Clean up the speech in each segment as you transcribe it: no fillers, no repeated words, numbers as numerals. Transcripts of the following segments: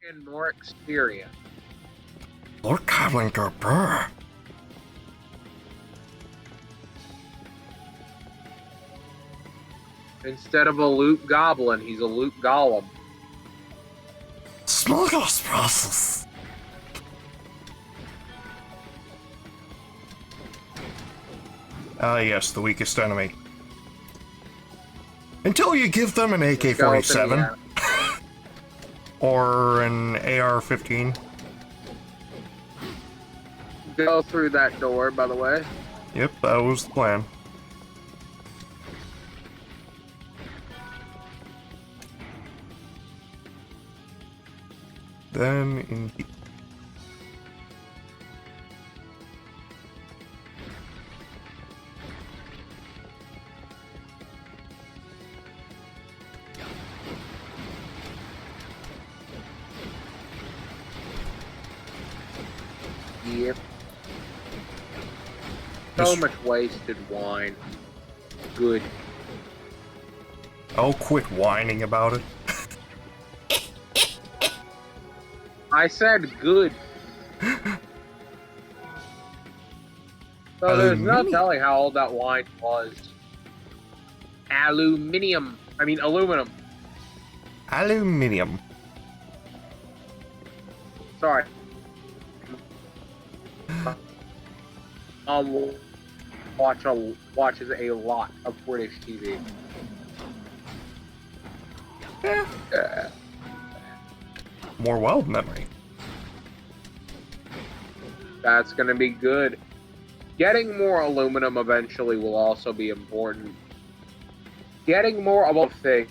and more experience. Lord Cavlinger, brr. Instead of a loot goblin, he's a loot golem. Smorgasbord process. Ah, yes, the weakest enemy. Until you give them an AK-47 or an AR-15. Go through that door, by the way. Yep, that was the plan. Then in here. Yep. So much wasted wine. Good. Oh, quit whining about it. I said good. So there's no telling how old that wine was. Aluminum. Aluminium. Sorry. Watches a lot of British TV. Yeah. More wild memory. That's gonna be good. Getting more aluminum eventually will also be important. Getting more of things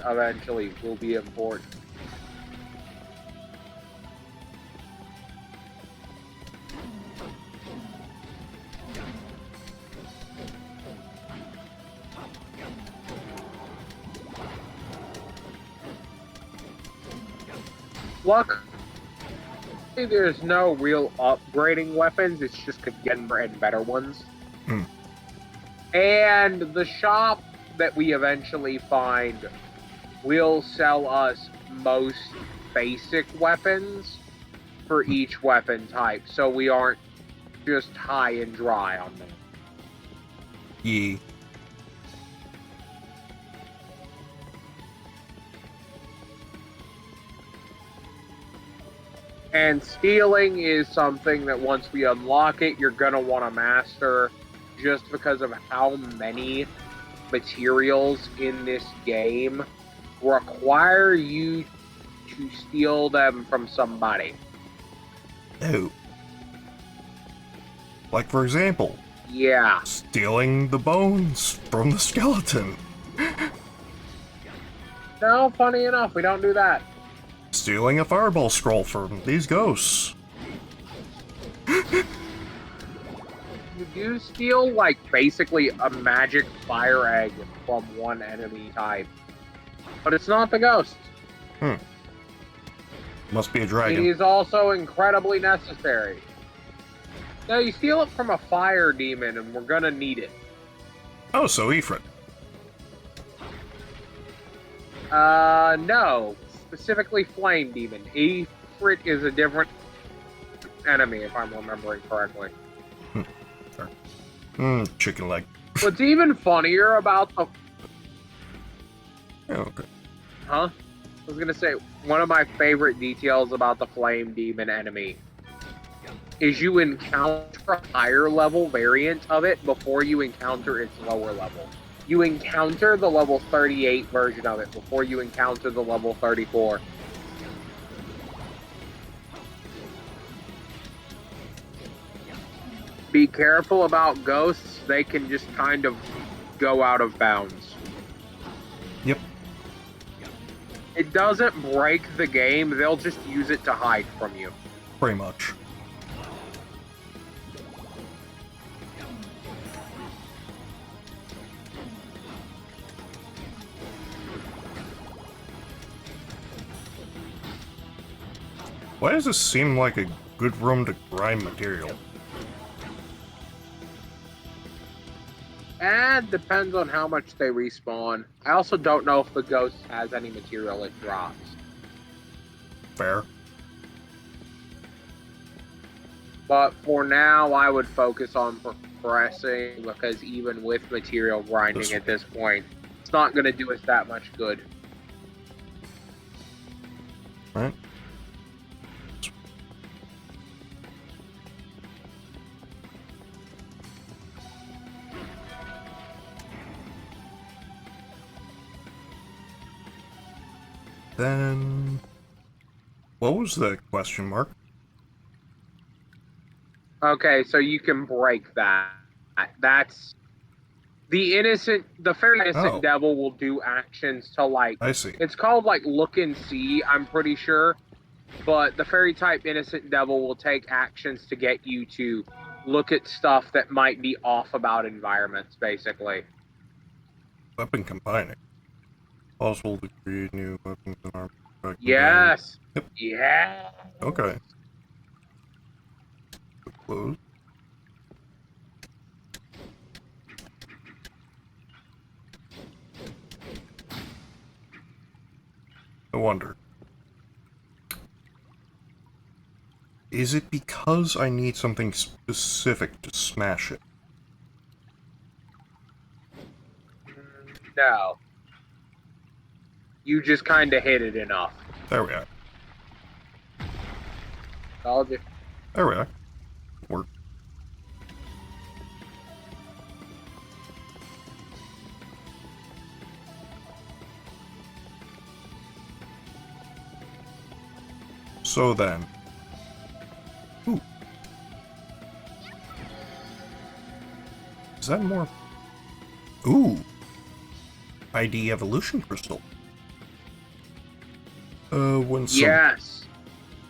eventually will be important. Luckily, there's no real upgrading weapons. It's just getting better ones. And the shop that we eventually find will sell us most basic weapons for each weapon type, so we aren't just high and dry on them. Yeah. And stealing is something that once we unlock it, you're going to want to master, just because of how many materials in this game require you to steal them from somebody. Oh. Like, for example, yeah, stealing the bones from the skeleton. No, funny enough, we don't do that. Stealing a fireball scroll from these ghosts. You do steal, like, basically a magic fire egg from one enemy type. But it's not the ghost. Must be a dragon. It is also incredibly necessary. No, you steal it from a fire demon, and we're gonna need it. Oh, so Ifrit. No. Specifically Flame Demon. Ifrit is a different enemy, if I'm remembering correctly. Sure. Chicken leg. What's even funnier about the... Oh, okay. Huh? I was gonna say, one of my favorite details about the Flame Demon enemy is you encounter a higher level variant of it before you encounter its lower level. You encounter the level 38 version of it before you encounter the level 34. Be careful about ghosts, they can just kind of go out of bounds. Yep. It doesn't break the game, they'll just use it to hide from you. Pretty much. Why does this seem like a good room to grind material? And depends on how much they respawn. I also don't know if the ghost has any material it drops. Fair. But for now, I would focus on progressing, because even with material grinding at this point, it's not going to do us that much good. Right. Then, what was the question mark? Okay, so you can break that. That's the fairy innocent Oh. devil will do actions to, like, I see. it's called like look and see, I'm pretty sure. But the fairy type innocent devil will take actions to get you to look at stuff that might be off about environments, basically. Weapon combining. Possible to create new weapons and armor. Yes. Yep. Yeah. Okay. Close. I wonder. Is it because I need something specific to smash it? No. You just kind of hit it enough. There we are. Told you. There we are. Work. So then. Ooh. Is that more? Ooh. ID evolution crystal. When some... Yes.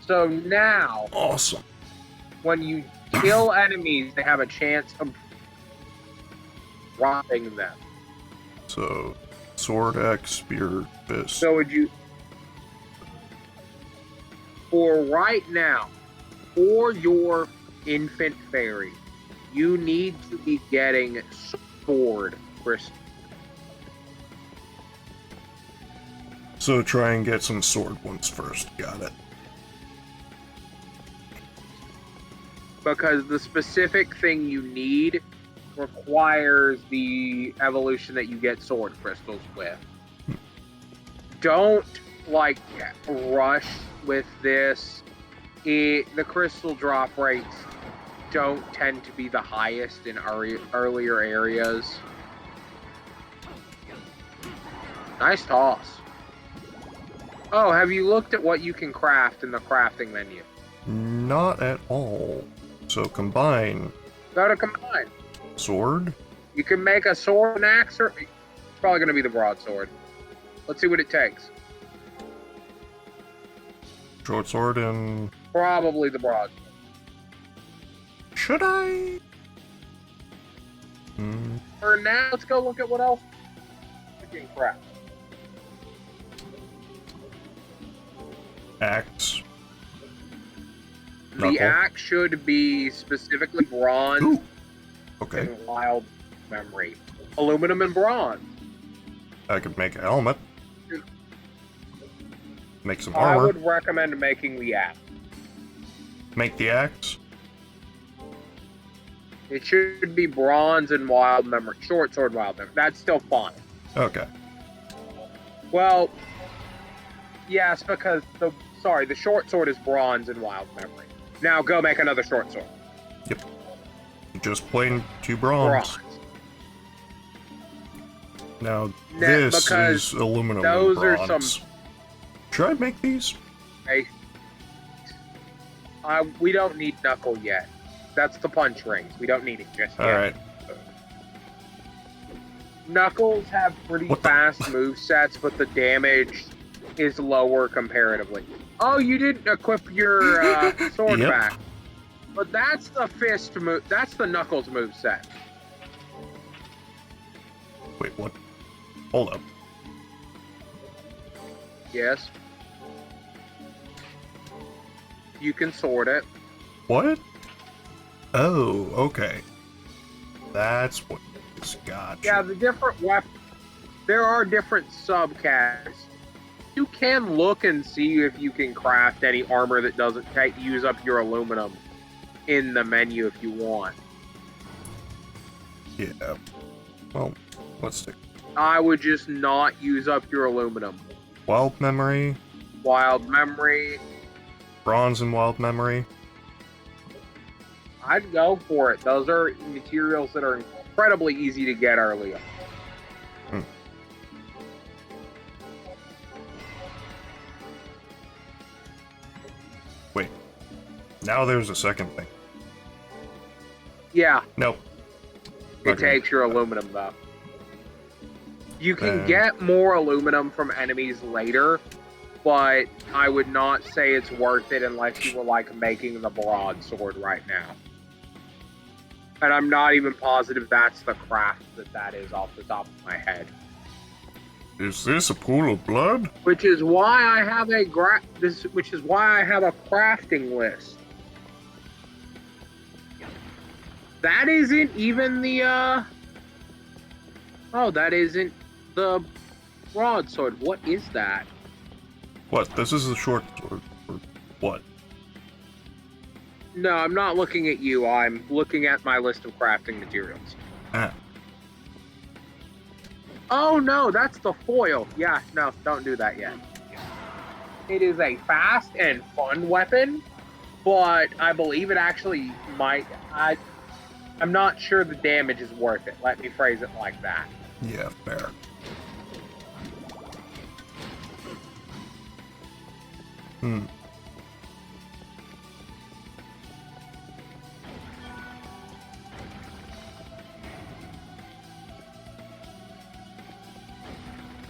So now, Awesome. when you kill enemies, they have a chance of dropping them. So, sword, axe, spear, fist. So would you... For right now, for your infant fairy, you need to be getting sword crystal. So try and get some sword ones first. Got it. Because the specific thing you need requires the evolution that you get sword crystals with. Don't, like, rush with this. The crystal drop rates don't tend to be the highest in earlier areas. Nice toss. Oh, have you looked at what you can craft in the crafting menu? Not at all. So combine. Go to combine. Sword? You can make a sword and axe, or it's probably going to be the broadsword. Let's see what it takes. Short sword and... Probably the broadsword. Should I? For now, let's go look at what else we can craft. Axe. The Knuckle. axe should be specifically bronze Ooh. Okay. and wild memory. Aluminum and bronze. I could make a helmet. Make some I armor. would recommend making the axe. Make the axe. It should be bronze and wild memory. Short sword, wild memory. That's still fine. Okay. Well, yes, because the short sword is bronze and wild memory. Now go make another short sword. Yep. Just plain 2 bronze. Now this is aluminum those and bronze. are some. Should I make these? Hey, we don't need knuckle yet. That's the punch rings. We don't need it just yet. Alright. Knuckles have pretty fast move sets, but the damage is lower comparatively. Oh, you didn't equip your sword back. But that's the fist move. That's the Knuckles move set. Wait, what? Hold up. Yes. You can sword it. What? Oh, okay. That's what it's got. Yeah, the different weapons. There are different subcategories. You can look and see if you can craft any armor that doesn't use up your aluminum in the menu if you want. Yeah. Well, let's see. I would just not use up your aluminum. Wild memory. Wild memory. Bronze and wild memory. I'd go for it. Those are materials that are incredibly easy to get early on. Wait. Now there's a second thing. Yeah. Nope. It takes your aluminum, though. You can get more aluminum from enemies later, but I would not say it's worth it unless you were, like, making the broadsword right now. And I'm not even positive that's the craft that is off the top of my head. Is this a pool of blood? Which is why I have a crafting list. That isn't even the oh, that isn't the broadsword. What is that? What? This is a short sword. Or what? No, I'm not looking at you. I'm looking at my list of crafting materials. Ah. Oh no, that's the foil. Yeah, no, don't do that yet. It is a fast and fun weapon, but I believe it actually might. I'm not sure the damage is worth it. Let me phrase it like that. Yeah, fair.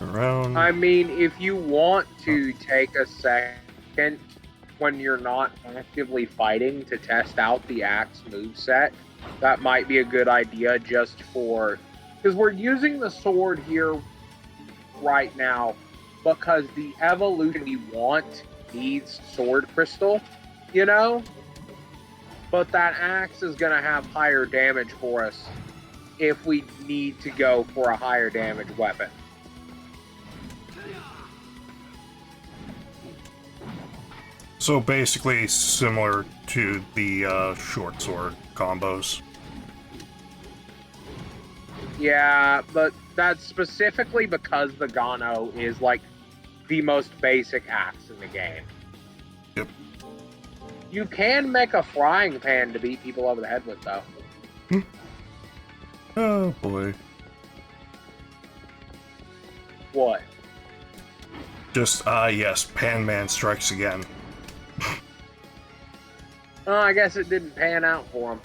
Around. I mean, if you want to take a second when you're not actively fighting to test out the axe moveset, that might be a good idea just for... Because we're using the sword here right now because the evolution we want needs sword crystal, you know? But that axe is going to have higher damage for us if we need to go for a higher damage weapon. So basically similar to the short sword combos. Yeah, but that's specifically because the Gano is like the most basic axe in the game. Yep. You can make a frying pan to beat people over the head with, though. Oh boy. What? Just, yes, Pan Man strikes again. Oh, I guess it didn't pan out for him.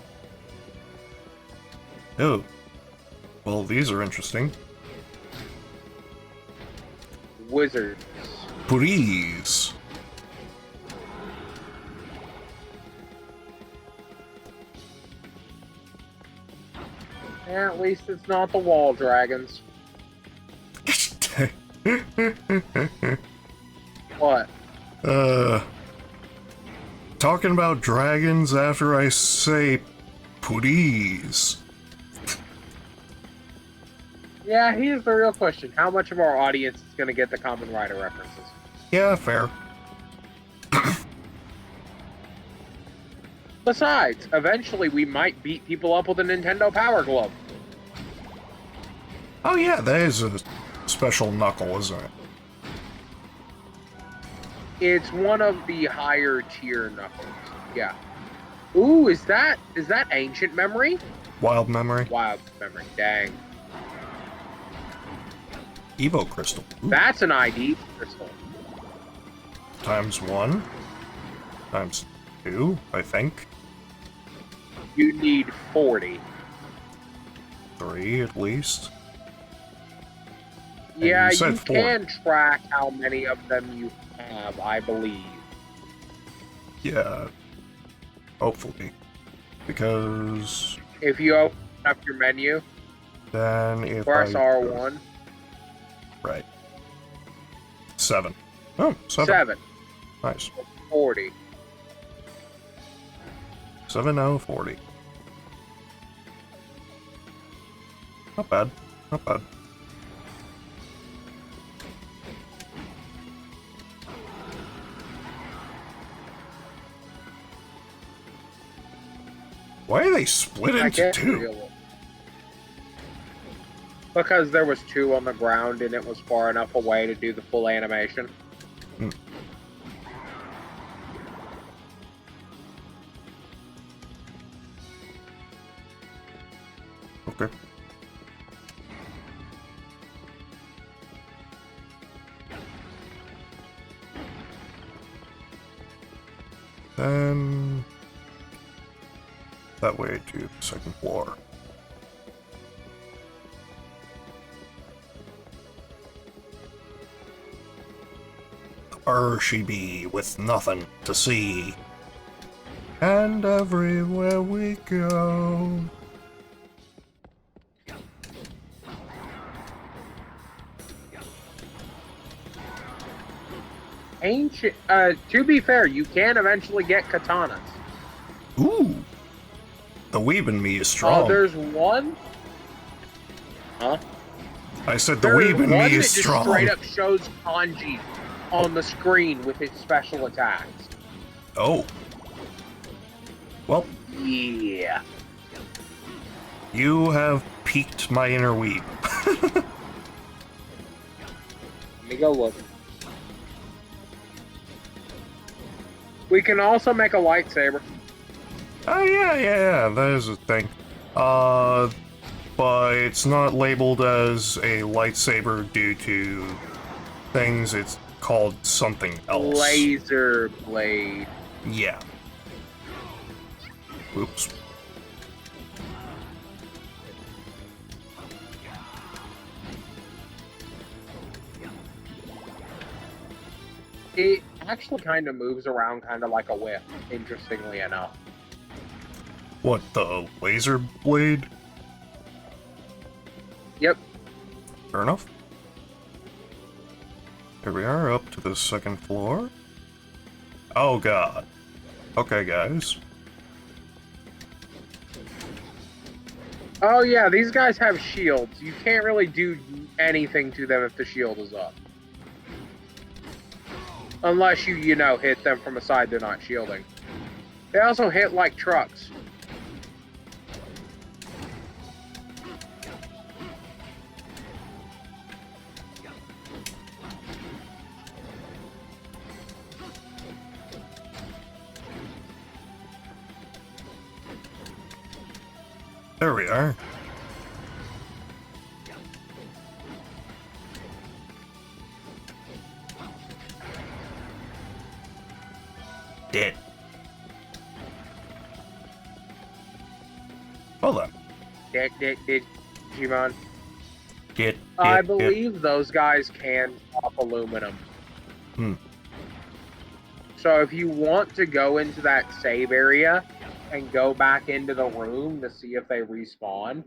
Oh. Well, these are interesting. Wizards. Please. Yeah, at least it's not the wall dragons. What? Talking about dragons after I say please. Yeah, here's the real question. How much of our audience is going to get the Common Rider references? Yeah, fair. Besides, eventually we might beat people up with a Nintendo Power Glove. Oh yeah, that is a special knuckle, isn't it? It's one of the higher tier knuckles. Yeah. Ooh, is that ancient memory? Wild memory. Wild memory. Dang. Evo crystal. Ooh. That's an ID crystal. ×1. ×2, I think. You need 40. 3 at least. Yeah, you said you 4. can track how many of them you have, I believe. Yeah. Hopefully. Because If you open up your menu, then if press I R1. Right. 7. Oh, 7. 7. Nice. 40. 7040. Not bad. Not bad. Why are they split I into can't two? feel it. Because there was two on the ground and it was far enough away to do the full animation. Hmm. Okay. Then that way to the second floor. There she be with nothing to see. And everywhere we go. Ancient. To be fair, you can eventually get katanas. Ooh. The weeb in me is strong. There's one. Huh? I said the There's weeb in one me that is just strong. straight up shows kanji on the screen with its special attacks. Oh. Well, Yeah. you have piqued my inner weeb. Let me go look. We can also make a lightsaber. Oh, yeah, that is a thing. But it's not labeled as a lightsaber due to things. It's called something else. Laser blade. Yeah. Oops. It actually kind of moves around kind of like a whip, interestingly enough. What, the laser blade? Yep. Fair enough. Here we are, up to the second floor. Oh god. Okay, guys. Oh yeah, these guys have shields. You can't really do anything to them if the shield is up. Unless you know, hit them from a side they're not shielding. They also hit like trucks. There we are. Dead. Hold on. Digimon. Get. I believe those guys can drop aluminum. Hmm. So if you want to go into that save area and go back into the room to see if they respawn,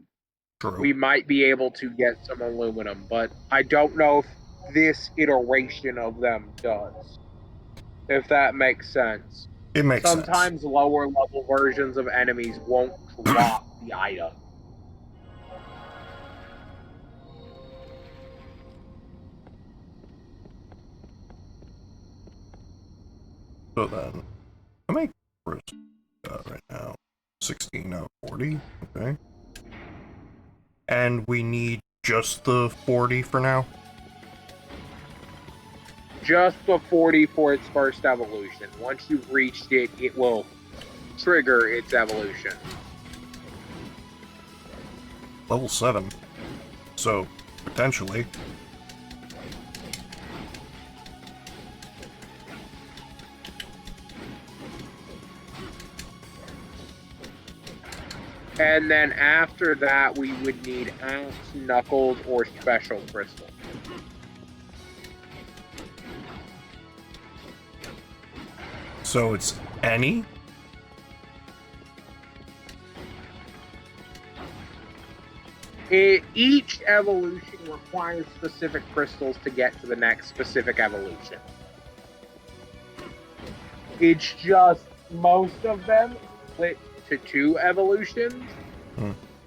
True. we might be able to get some aluminum, but I don't know if this iteration of them does. If that makes sense. It makes sense. Sometimes lower level versions of enemies won't drop the item. So then, how many cores got right now? 16 out of 40. Okay. And we need just the 40 for now? Just the 40 for its first evolution. Once you've reached it, it will trigger its evolution. Level 7. So, potentially. And then after that, we would need axe, knuckles, or special crystal. So it's any? Each evolution requires specific crystals to get to the next specific evolution. It's just most of them split to 2 evolutions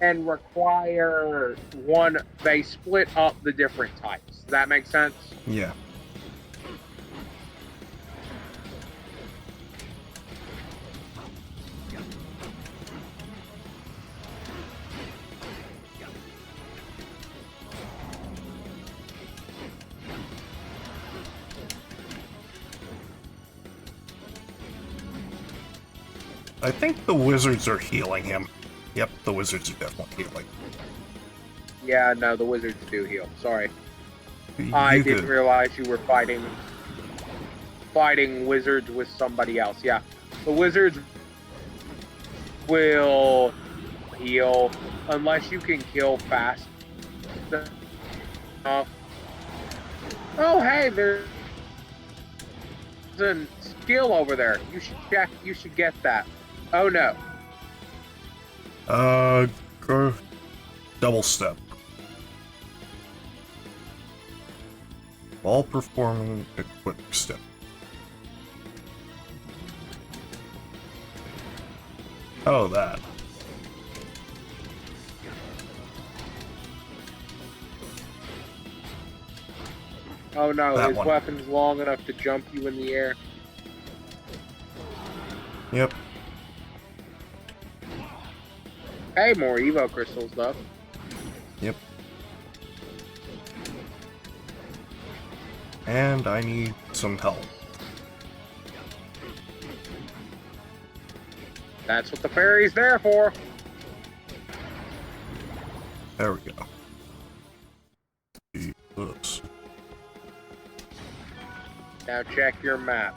and require one. They split up the different types. Does that make sense? Yeah. I think the wizards are healing him. Yep, the wizards are definitely healing. Yeah, no, the wizards do heal. Sorry. You I didn't good. realize you were fighting wizards with somebody else. Yeah. The wizards will heal unless you can kill fast enough. Oh, hey, there's a skill over there. You should check. You should get that. Oh no. Go double step. While performing a quick step. Oh, that. Oh no, That his one. weapon's long enough to jump you in the air. Yep. Hey, more Evo crystals though. Yep. And I need some help. That's what the fairy's there for. There we go. Jesus. Now check your map.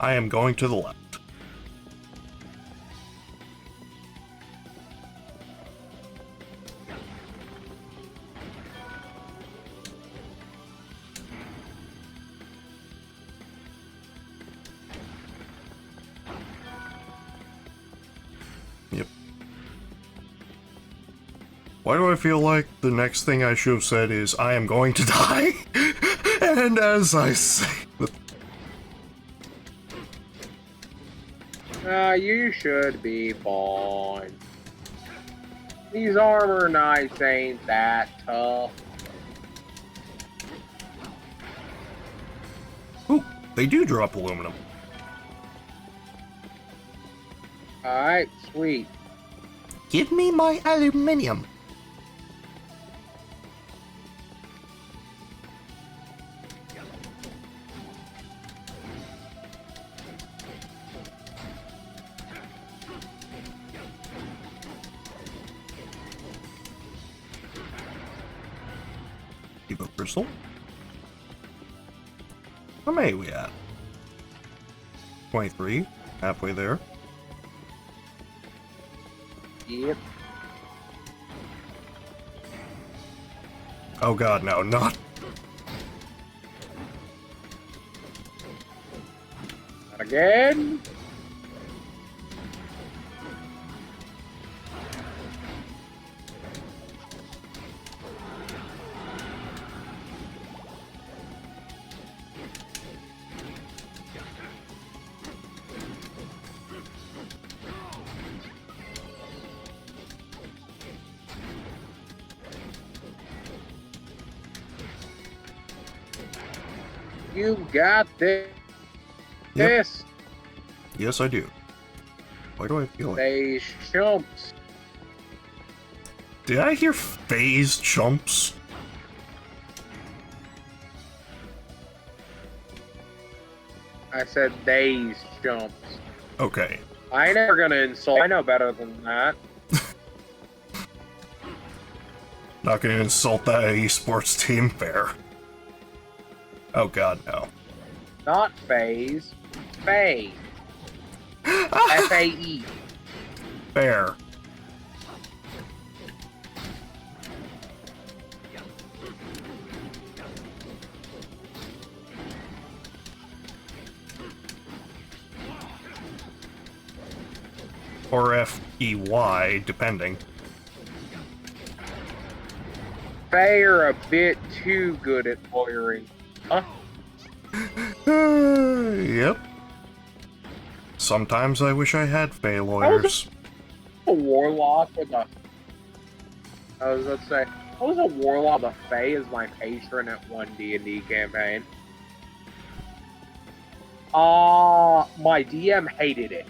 I am going to the left. Yep. Why do I feel like the next thing I should have said is, I am going to die? And as I say... You should be fine. These armor knights ain't that tough. Ooh, they do drop aluminum. Alright, sweet. Give me my aluminium. Evo crystal. How many are we at? 23. Halfway there. Yep. Oh god, no, not. Not again. You got this. Yep. This. Yes, I do. Why do I feel like... They chumps. Did I hear phase chumps? I said they's chumps. Okay. I ain't never gonna insult. I know better than that. Not gonna insult that esports team, fair. Oh god, no. Not phase. Fae. F-A-E. Fair. Or F-E-Y, depending. Fae are a bit too good at lawyering. Huh? Yep. Sometimes I wish I had Fey lawyers. A warlock with a... I was about to say, I was a warlock with a Fae as my patron at one D&D campaign. My DM hated it.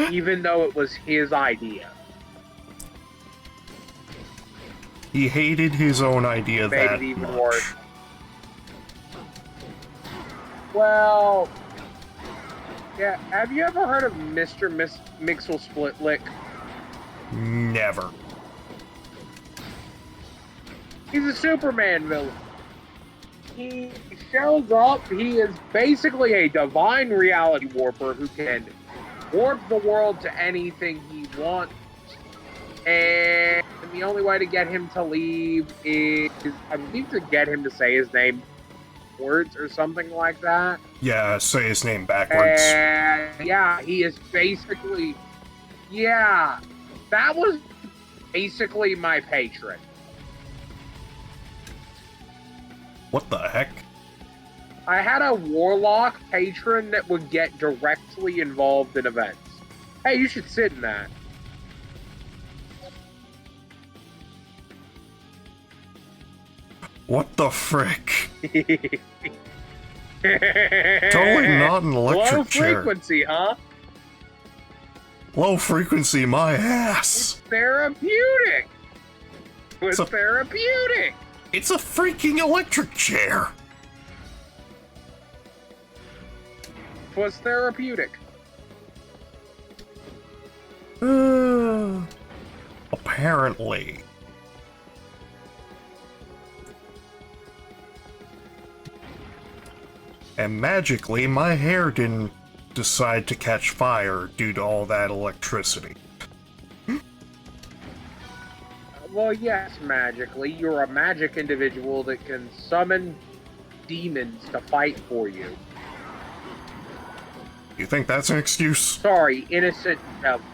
Even though it was his idea. He hated his own idea Made that it even much. worse. Well, Yeah, have you ever heard of Mr. Mixel Splitlick? Never. He's a Superman villain. He shows up, he is basically a divine reality warper who can warp the world to anything he wants. And the only way to get him to leave is, I believe, to get him to say his name words or something like that. Yeah, say his name backwards. And yeah, he is basically, yeah, that was basically my patron. What the heck? I had a warlock patron that would get directly involved in events. Hey, you should sit in that. What the frick? Totally not an electric Low chair. frequency, huh? Low frequency, my It's ass! therapeutic. It's It's a- therapeutic. It's a freaking electric chair! It was therapeutic. Apparently. And magically, my hair didn't decide to catch fire due to all that electricity. Well, yes, magically. You're a magic individual that can summon demons to fight for you. You think that's an excuse? Sorry, innocent devil.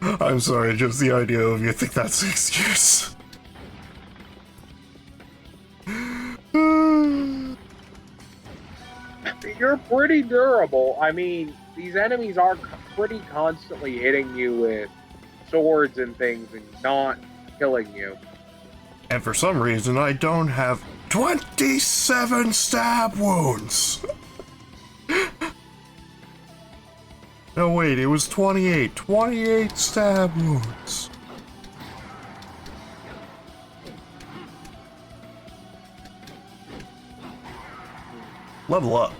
I'm sorry, just the idea of you think that's an excuse. You're pretty durable. I mean, these enemies are pretty constantly hitting you with swords and things and not killing you. And for some reason, I don't have 27 stab wounds! No, wait, it was 28. 28 stab wounds. Level up.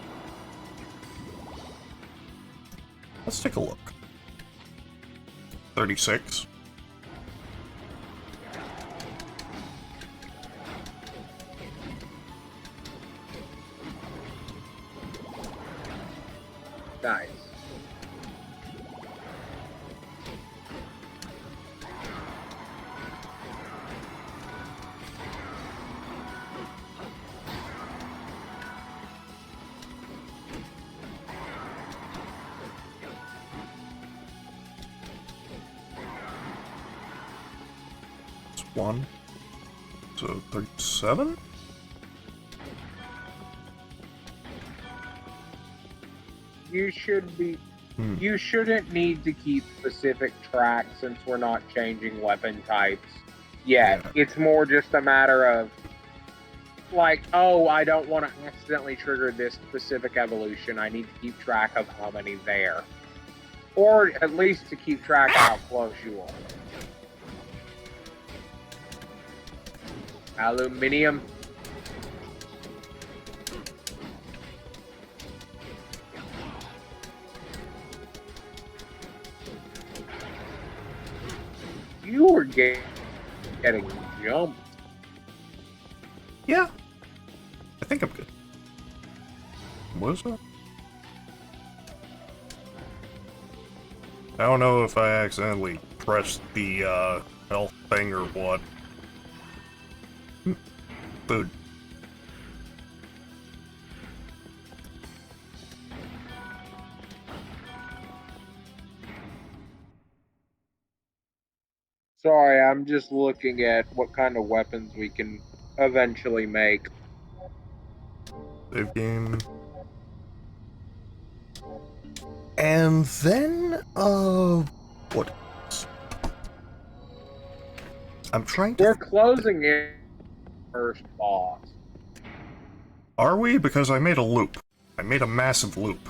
Let's take a look. 36. Nice. It's 1. So 37? You should be. You shouldn't need to keep specific tracks since we're not changing weapon types yet. Yeah. It's more just a matter of, like, oh, I don't want to accidentally trigger this specific evolution. I need to keep track of how many there. Or at least to keep track of how close you are. Aluminium. You were getting jumped. Yeah. I think I'm good. What is that? I don't know if I accidentally pressed the, health thing or what. Food. Sorry, I'm just looking at what kind of weapons we can eventually make. Save game. And then, what else? I'm trying to... We're closing in first boss. Are we? Because I made a loop. I made a massive loop.